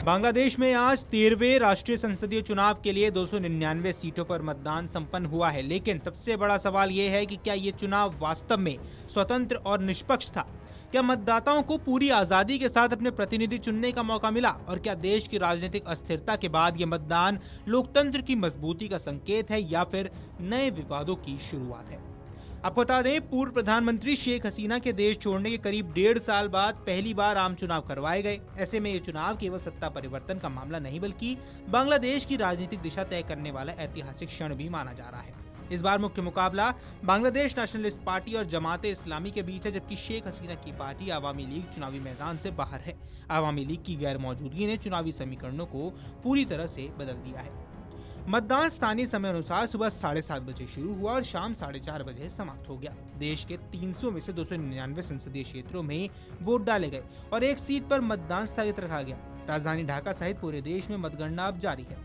बांग्लादेश में आज 13वें राष्ट्रीय संसदीय चुनाव के लिए 299 सीटों पर मतदान संपन्न हुआ है। लेकिन सबसे बड़ा सवाल ये है कि क्या ये चुनाव वास्तव में स्वतंत्र और निष्पक्ष था? क्या मतदाताओं को पूरी आजादी के साथ अपने प्रतिनिधि चुनने का मौका मिला? और क्या देश की राजनीतिक अस्थिरता के बाद ये मतदान लोकतंत्र की मजबूती का संकेत है या फिर नए विवादों की शुरुआत है? आपको बता दें, पूर्व प्रधानमंत्री शेख हसीना के देश छोड़ने के करीब 1.5 साल बाद पहली बार आम चुनाव करवाए गए। ऐसे में ये चुनाव केवल सत्ता परिवर्तन का मामला नहीं बल्कि बांग्लादेश की राजनीतिक दिशा तय करने वाला ऐतिहासिक क्षण भी माना जा रहा है। इस बार मुख्य मुकाबला बांग्लादेश नेशनलिस्ट पार्टी और जमाते इस्लामी के बीच है, जबकि शेख हसीना की पार्टी आवामी लीग चुनावी मैदान से बाहर है। आवामी लीग की गैर मौजूदगी ने चुनावी समीकरणों को पूरी तरह से बदल दिया है। मतदान स्थानीय समय अनुसार सुबह 7:30 बजे शुरू हुआ और शाम 4:30 बजे समाप्त हो गया। देश के 300 में से 299 संसदीय क्षेत्रों में वोट डाले गए और एक सीट पर मतदान स्थगित रखा गया। राजधानी ढाका सहित पूरे देश में मतगणना अब जारी है।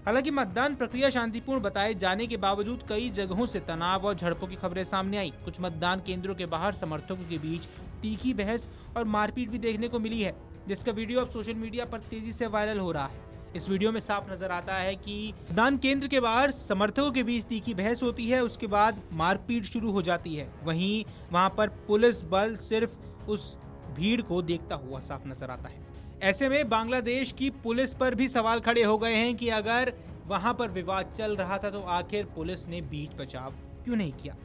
हालांकि मतदान प्रक्रिया शांतिपूर्ण बताए जाने के बावजूद कई जगहों से तनाव और झड़पों की खबरें सामने आई। कुछ मतदान केंद्रों के बाहर समर्थकों के बीच तीखी बहस और मारपीट भी देखने को मिली है, जिसका वीडियो अब सोशल मीडिया पर तेजी से वायरल हो रहा है। इस वीडियो में साफ नजर आता है कि मतदान केंद्र के बाहर समर्थकों के बीच तीखी बहस होती है, उसके बाद मारपीट शुरू हो जाती है। वहीं वहां पर पुलिस बल सिर्फ उस भीड़ को देखता हुआ साफ नजर आता है। ऐसे में बांग्लादेश की पुलिस पर भी सवाल खड़े हो गए हैं कि अगर वहां पर विवाद चल रहा था तो आखिर पुलिस ने बीच बचाव क्यों नहीं किया।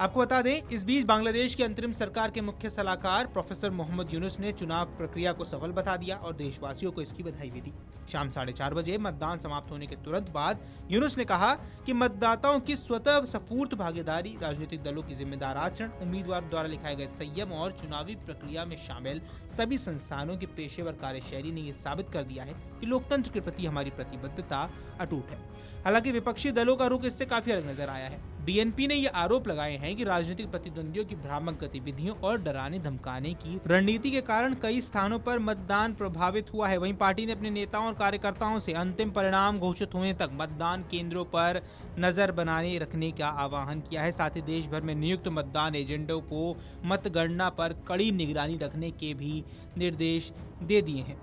आपको बता दें, इस बीच बांग्लादेश की अंतरिम सरकार के मुख्य सलाहकार प्रोफेसर मोहम्मद यूनुस ने चुनाव प्रक्रिया को सफल बता दिया और देशवासियों को इसकी बधाई भी दी। शाम 4:30 बजे मतदान समाप्त होने के तुरंत बाद यूनुस ने कहा कि मतदाताओं की स्वतः स्फूर्त भागीदारी, राजनीतिक दलों की जिम्मेदार आचरण, उम्मीदवार द्वारा लिखाए गए संयम और चुनावी प्रक्रिया में शामिल सभी संस्थानों की पेशेवर कार्यशैली ने यह साबित कर दिया है कि लोकतंत्र के प्रति हमारी प्रतिबद्धता अटूट है। हालांकि विपक्षी दलों का रुख इससे काफी अलग नजर आया है। बीएनपी ने यह आरोप लगाए हैं कि राजनीतिक प्रतिद्वंदियों की भ्रामक गतिविधियों और डराने धमकाने की रणनीति के कारण कई स्थानों पर मतदान प्रभावित हुआ है। वहीं पार्टी ने अपने नेताओं और कार्यकर्ताओं से अंतिम परिणाम घोषित होने तक मतदान केंद्रों पर नजर बनाए रखने का आह्वान किया है। साथ ही देश भर में नियुक्त मतदान एजेंटों को मतगणना पर कड़ी निगरानी रखने के भी निर्देश दे दिए हैं।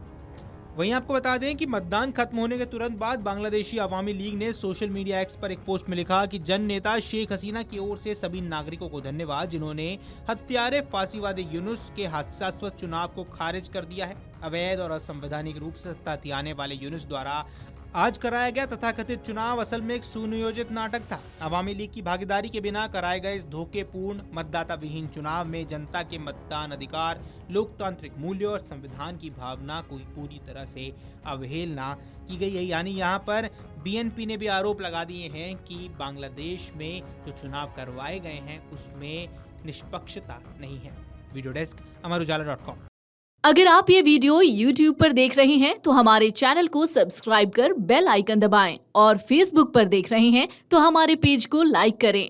वहीं आपको बता दें कि मतदान खत्म होने के तुरंत बाद बांग्लादेशी अवामी लीग ने सोशल मीडिया एक्स पर एक पोस्ट में लिखा कि जन नेता शेख हसीना की ओर से सभी नागरिकों को धन्यवाद, जिन्होंने हत्यारे फांसीवादी यूनुस के हास्यास्पद चुनाव को खारिज कर दिया है। अवैध और असंवैधानिक रूप से सत्ता हथियाने वाले यूनुस द्वारा आज कराया गया तथाकथित चुनाव असल में एक सुनियोजित नाटक था। अवामी लीग की भागीदारी के बिना कराए गए इस धोखेपूर्ण मतदाता विहीन चुनाव में जनता के मतदान अधिकार, लोकतांत्रिक मूल्यों और संविधान की भावना को पूरी तरह से अवहेलना की गई है। यानी यहाँ पर बीएनपी ने भी आरोप लगा दिए हैं कि बांग्लादेश में जो चुनाव करवाए गए हैं उसमें निष्पक्षता नहीं है। वीडियो डेस्क अमरउजाला.com। अगर आप ये वीडियो YouTube पर देख रहे हैं तो हमारे चैनल को सब्सक्राइब कर बेल आइकन दबाएं और Facebook पर देख रहे हैं तो हमारे पेज को लाइक करें।